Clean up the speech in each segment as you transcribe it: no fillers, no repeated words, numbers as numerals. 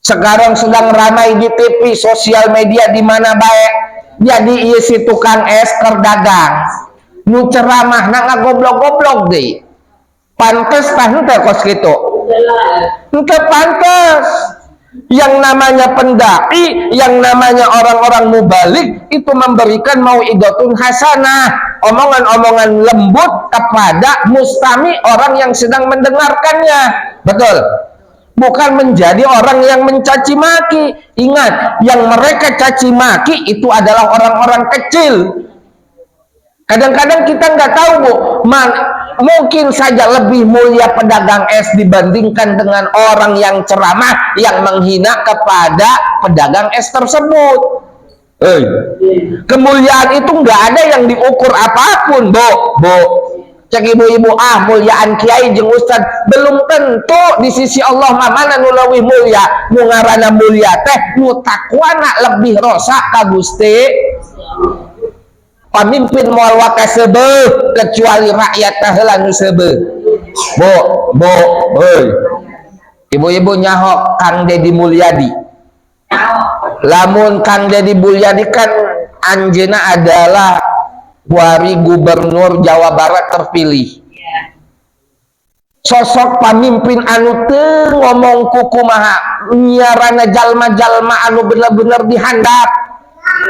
Sekarang sedang ramai di TV, sosial media, di mana baik. Jadi iya si tukang es kerdagang nu ceramah na goblok-goblok deh. Pantes tah nu teh kos kitu. Teu pantes. Yang namanya pendai, yang namanya orang-orang mubalik itu memberikan mau'idatun hasanah, omongan-omongan lembut kepada mustami, orang yang sedang mendengarkannya. Betul? Bukan menjadi orang yang mencaci maki. Ingat, yang mereka caci maki itu adalah orang-orang kecil. Kadang-kadang kita nggak tahu, Bu, mungkin saja lebih mulia pedagang es dibandingkan dengan orang yang ceramah yang menghina kepada pedagang es tersebut. Kemuliaan itu nggak ada yang diukur apapun, Bu. Cek ibu-ibu, muliaan kiai jeung ustad belum tentu di sisi Allah mana nu leuwih mulia. Nu ngaranna mulia teh nu takwana lebih rosak ka Gusti. Pamimpin moal waka sebeuh kecuali rakyat heula nu sebeuh. Bu, ibu-ibu nyaho Kang Deddy Mulyadi. Lamun Kang Deddy Mulyadi kan anjeuna adalah wari gubernur Jawa Barat terpilih. Sosok pamimpin anu teu ngomong kumaha nyiarana jalma-jalma anu bener-bener dihandap.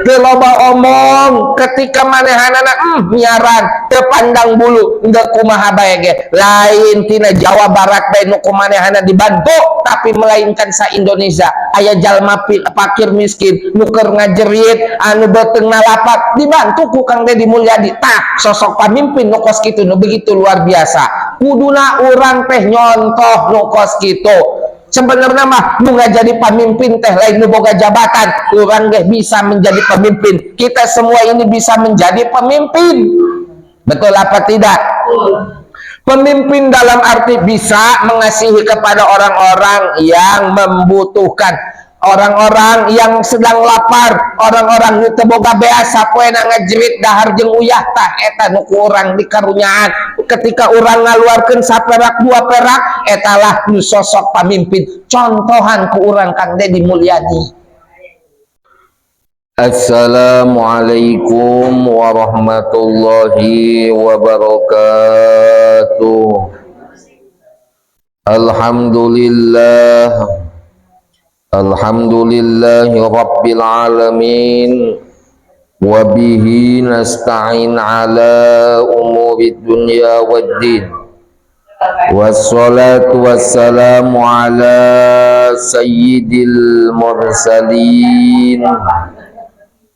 Teu loba omong ketika manehanana nyiaran teu pandang bulu enggeuk kumaha bae ge. Lain tina Jawa Barat bae nu kumanehana dibantu, tapi melainkan sa Indonesia aya jalma fakir miskin nu keur ngajerit anu beuteung nalapak dibantu ku Kang Deddy Mulyadi. Tah sosok pamimpin nu kos kitu nu begitu luar biasa. Kuduna urang teh nyontoh nu kos kitu. Sebenarnya mah nu jadi pemimpin teh lain nu boga jabatan, urang ge bisa menjadi pemimpin. Kita semua ini bisa menjadi pemimpin. Betul apa tidak? Pemimpin dalam arti bisa mengasihi kepada orang-orang yang membutuhkan, orang-orang yang sedang lapar, orang-orang nu teu boga beas sapoena ngajerit dahar jeung uyah. Tah eta nu ku urang dikarunyaan. Ketika urang ngaluarkeun saperak dua perak, etalah nu sosok pamimpin contohan ku urang Kang Deddy Mulyadi. Assalamualaikum warahmatullahi wabarakatuh. Alhamdulillahi rabbil alamin. Wabihi nasta'in ala umurid dunya waddin. Wassalatu wassalamu ala sayyidil mursalin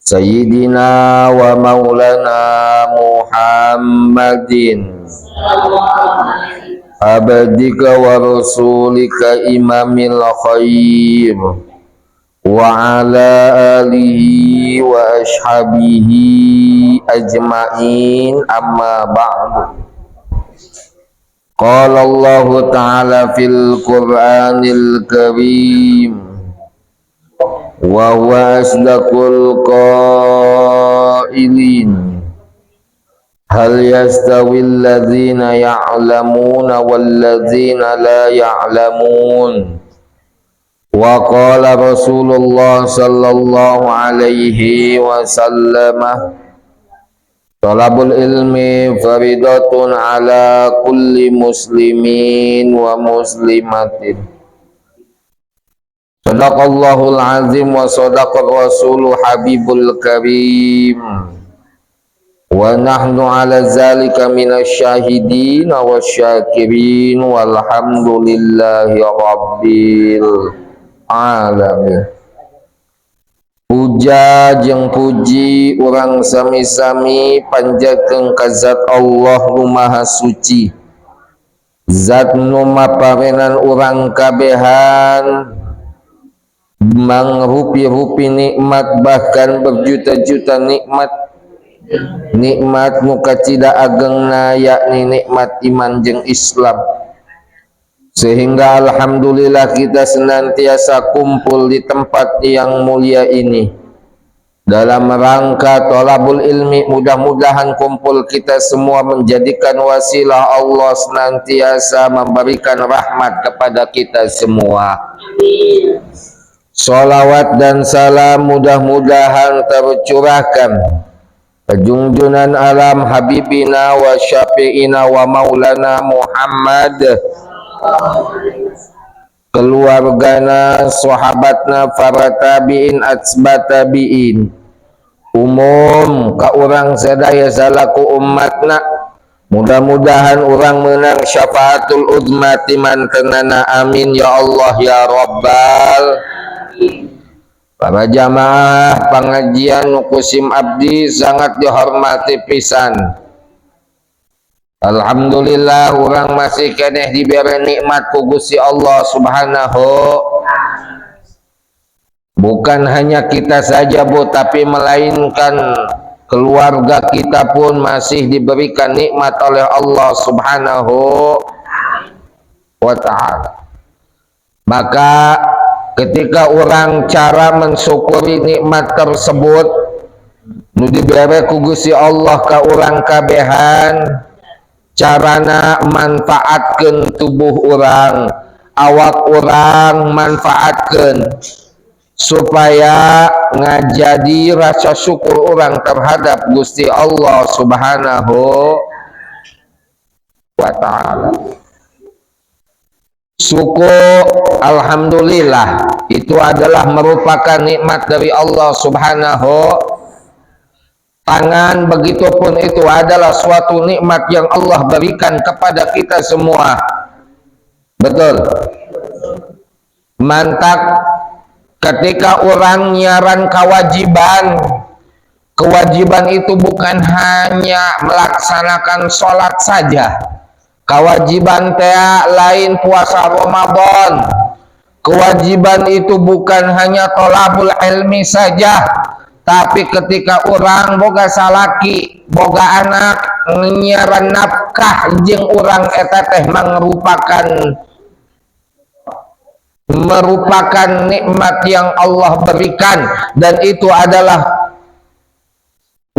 Sayyidina wa maulana Muhammadin abdika wa rasulika imamil khair wa ala alihi wa ashabihi ajma'in, amma ba'du. Qala Allah ta'ala fil Qur'anil Karim wa huwa asdaqul qailin hal yastawil ladzina ya'lamuna wal ladzina la ya'lamun. Wa qala Rasulullah sallallahu alaihi wasallam talabul ilmi faridatun ala kulli muslimin wa muslimatin. Sadaqallahul azim wa sadaqar rasuluh habibul karim. Wa nahnu ala zalika minasyahidin wa syakirin walhamdulillahi rabbil alamin. Puja jeung puji urang sami-sami panjatkeun ka zat Allah nu maha suci, zat nu maparenan urang kabehan mangrupi-rupi nikmat, bahkan berjuta-juta nikmat. Nikmat nu kacida agengna yakni nikmat iman jeung Islam. Sehingga alhamdulillah kita senantiasa kumpul di tempat yang mulia ini dalam rangka thalabul ilmi. Mudah-mudahan kumpul kita semua menjadikan wasilah Allah senantiasa memberikan rahmat kepada kita semua. Salawat dan salam mudah-mudahan tercurahkan junjunan alam habibina wa syafi'ina wa maulana Muhammad, keluargana, sahabatna, para tabi'in, atsba tabi'in, umum ka urang sadaya salaku umatna. Mudah-mudahan orang menang syafaatul uzmati mantenana, amin ya Allah ya Rabbal. Para jamaah pengajian nukusim abdi sangat dihormati pisan. Alhamdulillah orang masih keneh diberi nikmat ku Gusti Allah Subhanahu. Bukan hanya kita saja Bu, tapi melainkan keluarga kita pun masih diberikan nikmat oleh Allah Subhanahu wa ta'ala. Maka ketika orang cara mensyukuri nikmat tersebut nu diberi ku Gusti Allah ka urang kabehan, carana manfaatkeun tubuh orang, awak orang manfaatkeun supaya ngajadi rasa syukur orang terhadap Gusti Allah Subhanahu wa ta'ala. Syukur alhamdulillah itu adalah merupakan nikmat dari Allah Subhanahu. Tangan begitupun itu adalah suatu nikmat yang Allah berikan kepada kita semua. Betul. Mantap ketika orang nyiaran kewajiban itu bukan hanya melaksanakan sholat saja. Kewajiban teh lain puasa Ramadan. Kewajiban itu bukan hanya tolabul ilmi saja, tapi ketika orang boga salaki, boga anak, nyiaran nafkah jeung urang eta teh merupakan nikmat yang Allah berikan, dan itu adalah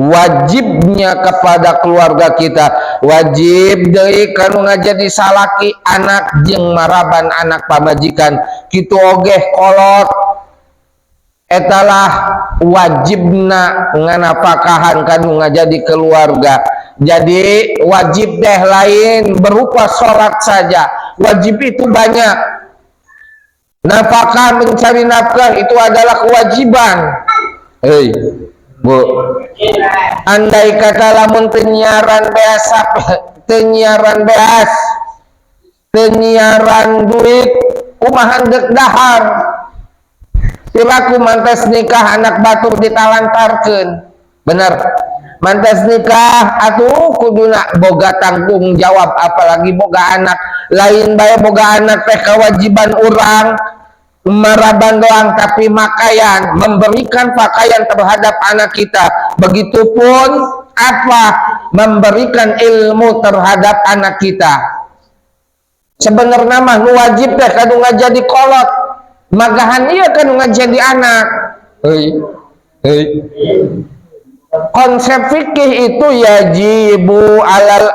wajibnya kepada keluarga kita. Wajib deui kanu ngajadi salaki anak jeung maraban anak pamajikan kitu oge kolot etalah wajibna nganapakahan kanu ngajadi keluarga. Jadi wajib deh lain berupa sholat saja, wajib itu banyak. Nafkah, mencari nafkah itu adalah kewajiban. Hei Bu, andai kata lamun tenyiaran duit kumaha dek dahar pilaku mantes nikah anak batur ditalantarkeun. Bener, mantes nikah atuh kuduna boga tanggung jawab, apalagi boga anak. Lain bae boga anak teh kewajiban urang maraban doang, tapi pakaian, memberikan pakaian terhadap anak kita. Begitupun apa? Memberikan ilmu terhadap anak kita. Sebenarnya mah nu wajib teh kanu ngajadi kolot, magahan ieu kanu ngajadi anak. Konsep fikih itu yajibu alal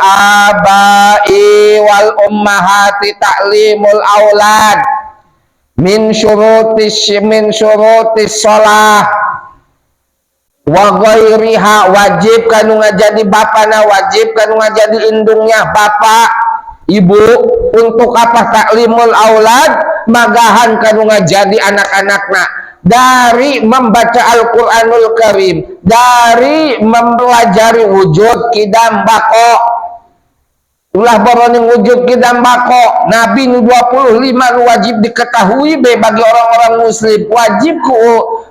abai wal ummahati ta'limul aulad min syurutis shalah wa ghairiha. Wajib kanu ngajadi bapana, wajib kanu ngajadi indungnya bapak ibu. Untuk apa? Taklimul aulad, magahan kanu ngajadi anak-anakna dari membaca Al-Qur'anul Karim, dari mempelajari wujud kidam bako. Ulah boroning wujud kidam bako Nabi nu 25 nu wajib diketahui be bagi orang-orang muslim. Wajib ku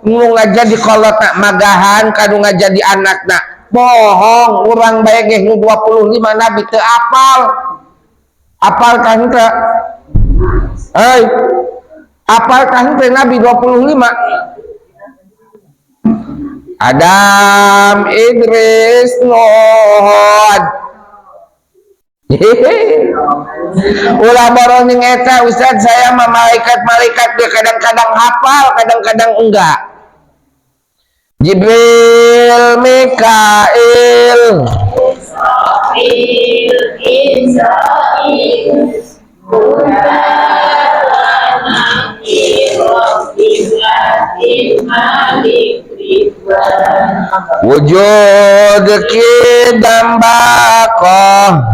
ngajadi kolotna magahan kanu ngajadi anakna. Bohong, urang bae ge nu 25 Nabi teu apal. Apal kan teu? Apal kan teu Nabi 25? Adam, Idris, Nuh. Ulah boroning eta Ustaz, saya mah malaikat dia kadang-kadang hafal, kadang-kadang enggak. Jibril, Mikail, Israil, wujud kidam bakoh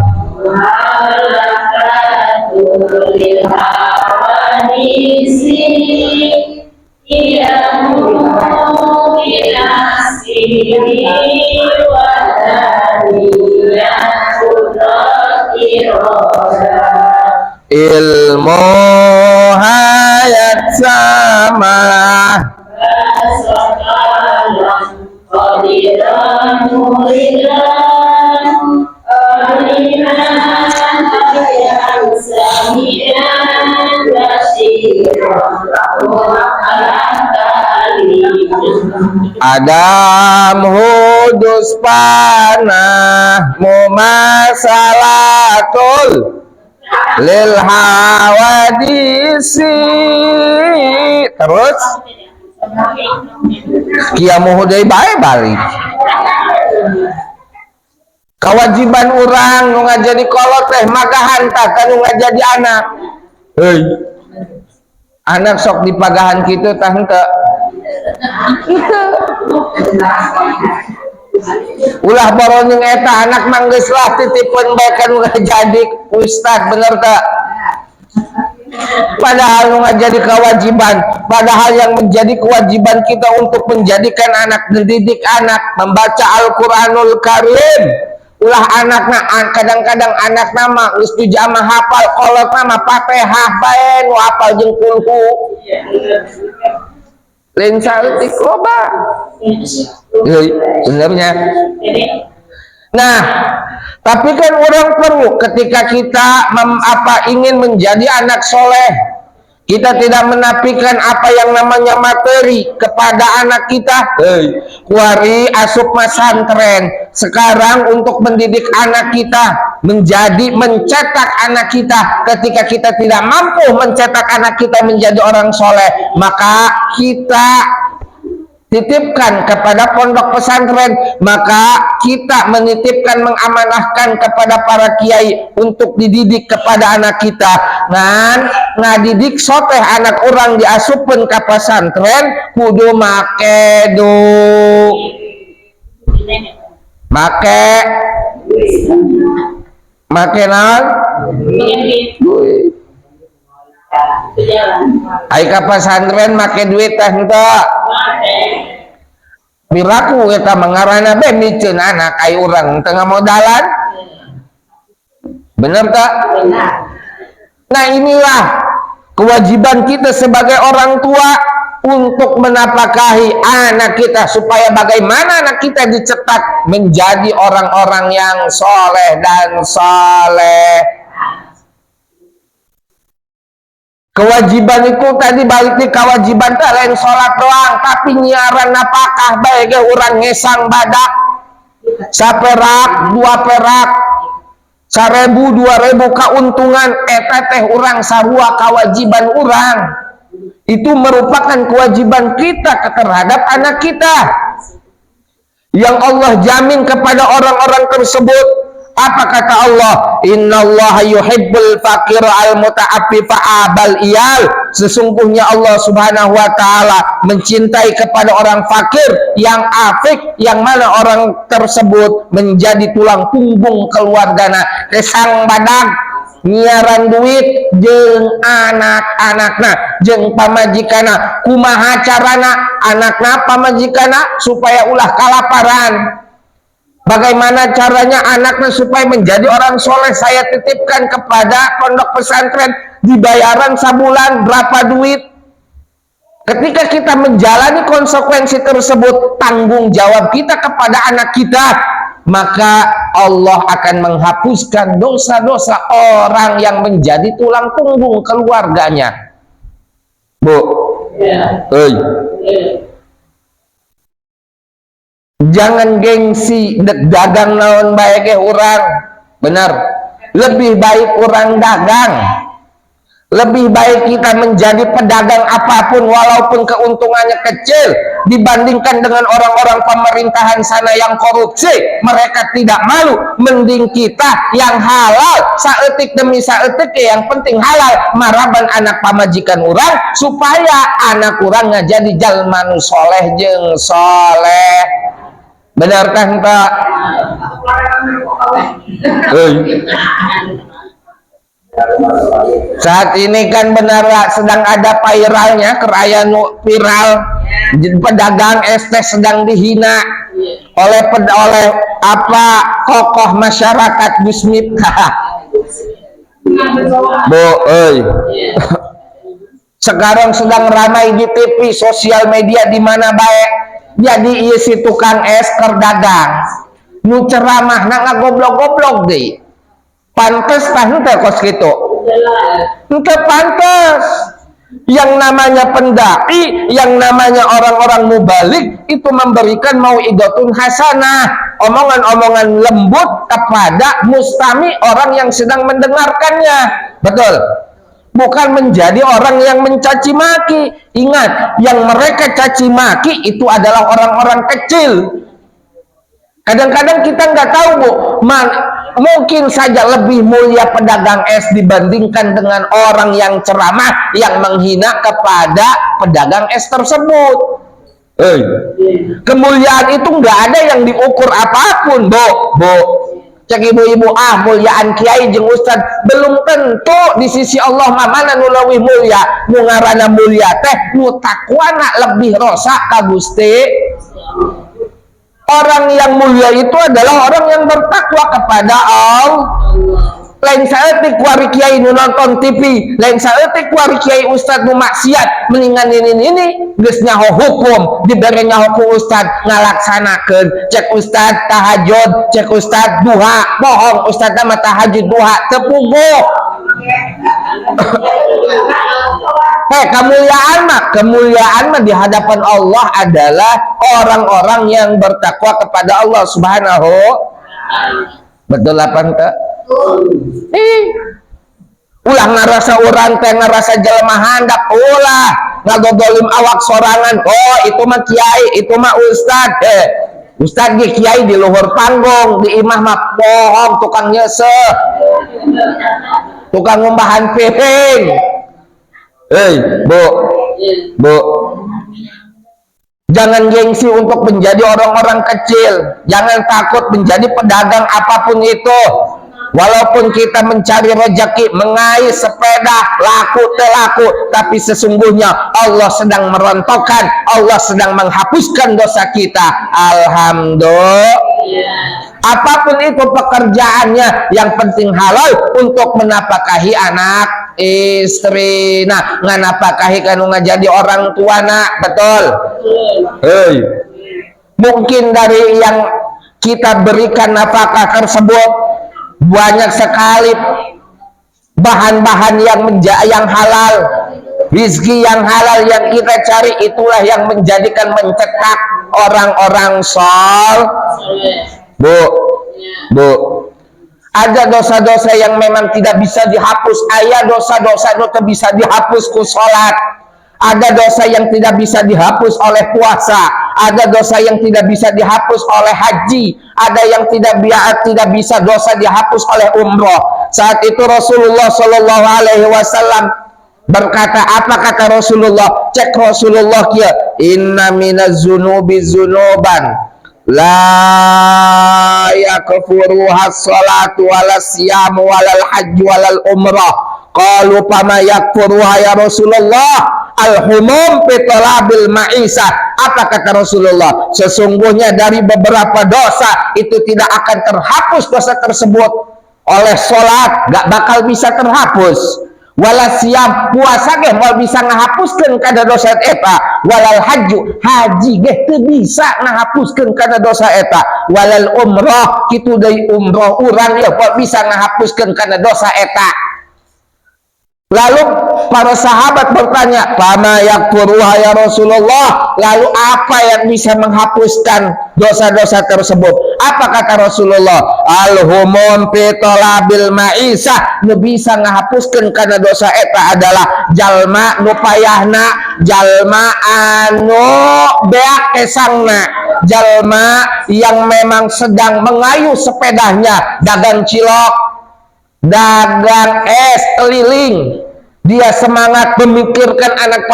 ilmu hayat sama Adam hudus panah mumasalatul lil hawadisi terus kiamu hudai bae balik kewajiban orang nu ngajadi kolot teh maka hantah kanu ngajadi anak heuy anak sok dipagahan kitu tah henteu ulah boronyeng eta anak manggeus lah titipun bae kanu ngajadi ustad bener tak padahal nu ngajadi kewajiban padahal yang menjadi kewajiban kita untuk menjadikan anak mendidik anak membaca Al-Qur'anul Karim ulah anakna kadang-kadang anak nama geus tujama hafal kolot nama Fatihah bae nu hafal jeung kulhu lain saleutik loba benernya. Nah, tapi kan orang perlu ketika kita ingin menjadi anak soleh, kita tidak menafikan apa yang namanya materi kepada anak kita. Kuari asup pesantren sekarang untuk mendidik anak kita mencetak anak kita. Ketika kita tidak mampu mencetak anak kita menjadi orang soleh, maka kita titipkan kepada pondok pesantren, maka kita menitipkan mengamanahkan kepada para kiai untuk dididik kepada anak kita ngan ngadidik soteh anak orang diasupkeun ka pesantren kudu make naon ai ka pesantren make duit teh henteu piraku eta mengarana be miceun anak ai urang teu ngamodalan bener tak? Nah inilah kewajiban kita sebagai orang tua untuk menafkahi anak kita supaya bagaimana anak kita dicetak menjadi orang-orang yang soleh dan soleh. Kewajiban itu tadi balik di kewajiban lain sholat doang, tapi nyiaran napakah baik orang ngesang badak saperak 2 perak 1000 2000 keuntungan eta teh orang sarua kewajiban orang itu merupakan kewajiban kita terhadap anak kita yang Allah jamin kepada orang-orang tersebut. Apa kata Allah? Innallaha yuhibbul faqir al muta'affifa abal iyal. Sesungguhnya Allah Subhanahu wa taala mencintai kepada orang fakir yang afik, yang mana orang tersebut menjadi tulang punggung keluargana. Kesang badag nyiaran duit jeung anak-anakna jeung pamajikana kumaha carana anakna pamajikana supaya ulah kalaparan. Bagaimana caranya anaknya supaya menjadi orang soleh? Saya titipkan kepada pondok pesantren, dibayaran sabulan berapa duit. Ketika kita menjalani konsekuensi tersebut, tanggung jawab kita kepada anak kita, maka Allah akan menghapuskan dosa-dosa orang yang menjadi tulang punggung keluarganya. Bu, jangan gengsi dagang naon bae ge urang bener lebih baik orang dagang Lebih baik kita menjadi pedagang apapun walaupun keuntungannya kecil dibandingkan dengan orang-orang pemerintahan sana yang korupsi, mereka tidak malu. Mending kita yang halal saeutik demi saeutik, yang penting halal maraban anak pamajikan orang supaya anak orang ngajadi jalma nu soleh jeung soleh. Benar kan Pak? Saat ini kan benar sedang ada viralnya, keraya viral pedagang es teh sedang dihina oleh apa tokoh masyarakat Gusmit. Sekarang sedang ramai di TV, sosial media di mana baik. Jadi iya si tukang es kerdagang nu ceramah na ngagoblok-goblok deh. Pantes tah henteu kos kitu. Henteu pantes. Yang namanya pendai, yang namanya orang-orang mubalik itu memberikan mau'idatun hasanah, omongan-omongan lembut kepada mustami, orang yang sedang mendengarkannya. Betul. Bukan menjadi orang yang mencaci maki. Ingat, yang mereka caci maki itu adalah orang-orang kecil. Kadang-kadang kita nggak tahu, Bu, mungkin saja lebih mulia pedagang es dibandingkan dengan orang yang ceramah yang menghina kepada pedagang es tersebut. Kemuliaan itu nggak ada yang diukur apapun, Bu. Cek ibu-ibu, muliaan kiai jeung ustad belum tentu di sisi Allah mana nu leuwih mulia. Nu ngaranna mulia teh nu takwana lebih rosa ka Gusti. Orang yang mulia itu adalah orang yang bertakwa kepada Allah. Lain saeutik wari kiai nu nonton TV, lain saeutik wari kiai ustad nu maksiat, mendingan ini geus nyaho hukum, dibere nyaho ku ustad ngalaksanakeun. Cek ustad tahajud, cek ustad duha, bohong ustad mah tahajud duha teu puguh. Kemuliaan mah di hadapan Allah adalah orang-orang yang bertakwa kepada Allah Subhanahu. Betul apa ente? Ulah ngarasa urang teh ngarasa jelema handap, ulah ngagogolim awak sorangan. Oh, itu mah kiai, itu mah ustad. Ustad ge kiai di luhur panggung, di imah mah bohong, tukang nyeseh. Tukang ngumbahan piring. Bu, jangan gengsi untuk menjadi orang-orang kecil. Jangan takut menjadi pedagang apapun itu. Walaupun kita mencari rezeki, mengais sepeda, laku telaku, tapi sesungguhnya Allah sedang merontokkan, Allah sedang menghapuskan dosa kita. Alhamdulillah. Apapun itu pekerjaannya, yang penting halal untuk menapakahi anak istri. Nah, nganapakahi kanu ngajadi orang tua nak, betul? Mungkin dari yang kita berikan nafkah tersebut banyak sekali bahan-bahan yang halal, rizki yang halal yang kita cari, itulah yang menjadikan mencetak orang-orang Bu, ada dosa-dosa yang memang tidak bisa dihapus. Aya dosa-dosa itu bisa dihapus ku sholat. Ada dosa yang tidak bisa dihapus oleh puasa. Ada dosa yang tidak bisa dihapus oleh haji. Ada yang tidak bisa dosa dihapus oleh umroh. Saat itu Rasulullah Shallallahu Alaihi Wasallam berkata, apa kata Rasulullah? Cek Rasulullah kia, inna minaz zunubi zunuban la yakfuruha sholatu wala siyamu walal hajju walal umrah. Qalu fama yakfuruha ya Rasulullah? Al-humum pitolabil ma'isah. Apa kata Rasulullah? Sesungguhnya dari beberapa dosa itu tidak akan terhapus dosa tersebut oleh sholat, gak bakal bisa terhapus. Wala siam, puasa ge mau bisa ngahapuskeun kada dosa eta. Walal hajju, haji ge teu bisa ngahapuskeun kada dosa eta. Walal umrah, kitu deui umrah urang ya mau bisa ngahapuskeun kana dosa eta. Lalu para sahabat bertanya, "Fama yakfuruha ya Rasulullah?" Lalu apa yang bisa menghapuskan dosa-dosa tersebut? Apa kata Rasulullah? Al-humum fi talabil ma'isah, nu bisa ngahapuskeun kana dosa eta adalah jalma nu payahna, jalma anu beak kesangna, jalma yang memang sedang mengayuh sepedanya, dagang cilok, dagang es keliling, dia semangat memikirkan anak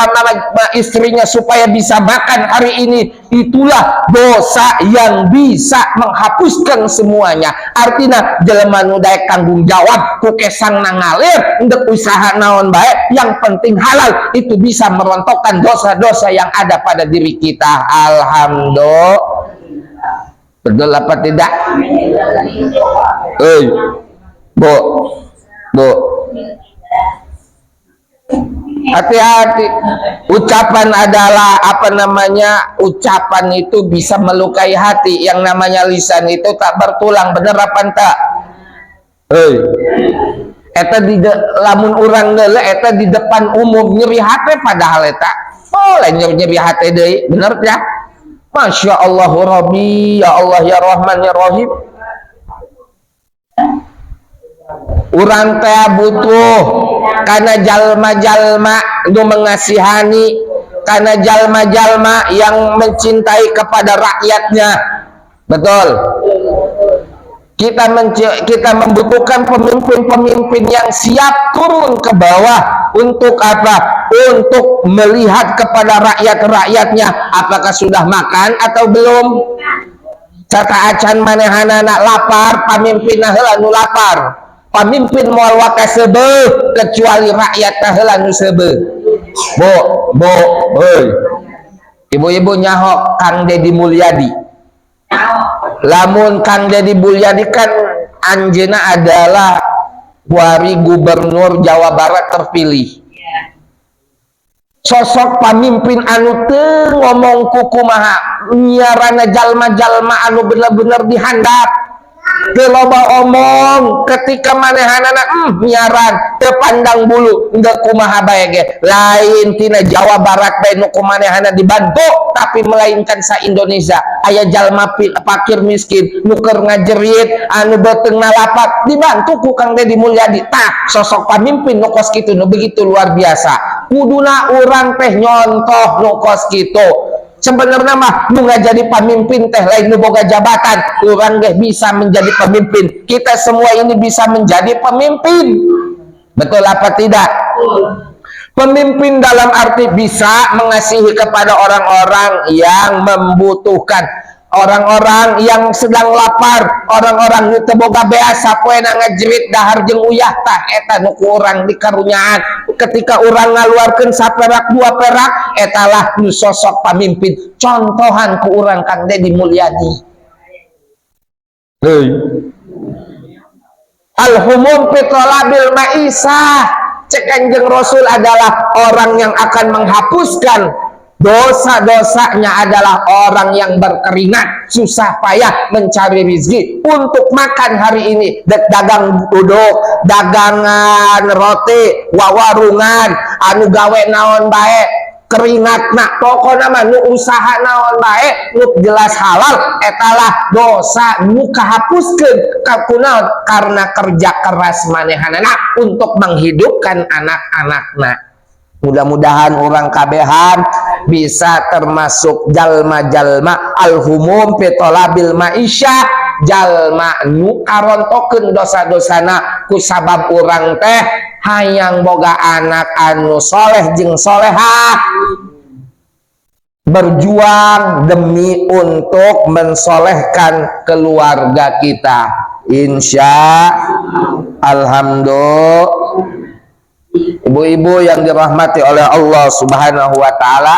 istrinya supaya bisa makan hari ini. Itulah dosa yang bisa menghapuskan semuanya. Artinya jelema nu daek tanggung jawab ku kesang nangalir untuk usaha naon baik, yang penting halal, itu bisa merontokkan dosa-dosa yang ada pada diri kita. Alhamdulillah. Betul apa tidak? Bu, hati-hati. Ucapan adalah apa namanya, ucapan itu bisa melukai hati. Yang namanya lisan itu tak bertulang, bener apa enggak? Eta di lamun urang geuleuh eta di depan umum nyeri hati, padahal eta boleh nyeri hati deui, bener ya? Masya Allah Rabbi, ya Allah ya Rahman ya Rahim. Urang teh butuh karena jalma-jalma nu mengasihani, karena jalma-jalma yang mencintai kepada rakyatnya. Betul. Kita membutuhkan pemimpin-pemimpin yang siap turun ke bawah untuk apa? Untuk melihat kepada rakyat-rakyatnya, apakah sudah makan atau belum. Kata acan manehanana lapar, pamimpinna heula nu lapar. Pemimpin moal waka sebeuh kecuali rakyat heula nu sebeuh. Bu, ibu-ibu nyaho Kang Deddy Mulyadi. Lamun Kang Deddy Mulyadi kan anjeuna adalah wari gubernur Jawa Barat terpilih. Sosok pamimpin anu teu ngomong kukumaha nyiarana jalma-jalma anu bener-bener dihandap. Teu loba omong ketika manehanana nyiaran teu pandang bulu enggeuk kumaha bae ge, lain tina Jawa Barat bae nu kumanehana dibantu, tapi melainkan sa Indonesia aya jalma fakir miskin nu keur ngajerit anu beuteungna lapat dibantu ku Kang Deddy Mulyadi. Tah sosok pamimpin nu kos kitu nu begitu luar biasa, kuduna urang teh nyontoh nu kos kitu. Sebenarnya mah nu jadi pemimpin teh lain nu boga jabatan, urang ge bisa menjadi pemimpin. Kita semua ini bisa menjadi pemimpin. Betul apa tidak? Pemimpin dalam arti bisa mengasihi kepada orang-orang yang membutuhkan, orang-orang yang sedang lapar, orang-orang nu teu boga beas sapoena ngajerit dahar jeung uyah. Tah eta nu ku urang dikarunyaan. Ketika urang ngaluarkeun saperak dua perak, etalah nu sosok pamimpin contohan ku urang Kang Deddy Mulyadi. Al-humum fi talabil ma'isah, cek Kanjeng Rasul adalah orang yang akan menghapuskan dosa-dosanya adalah orang yang berkeringat, susah payah mencari rezeki untuk makan hari ini. Dagang duduk, dagangan roti, wawarungan, anu gawe naon bae, keringatna pokona mah nu usaha naon bae nu jelas halal, etalah dosa nu kahapuskeun kakunaon karena kerja keras manehanana untuk menghidupkan anak-anakna. Mudah-mudahan orang kabehan bisa termasuk jalma-jalma al-humum fi talabil ma'isyah, jalma nu karontokeun dosa-dosana ku sabab urang teh hayang boga anak anu soleh jeung solehah, berjuang demi untuk mensolehkan keluarga kita. Insya Alhamdulillah. Ibu-ibu yang dirahmati oleh Allah Subhanahu wa taala,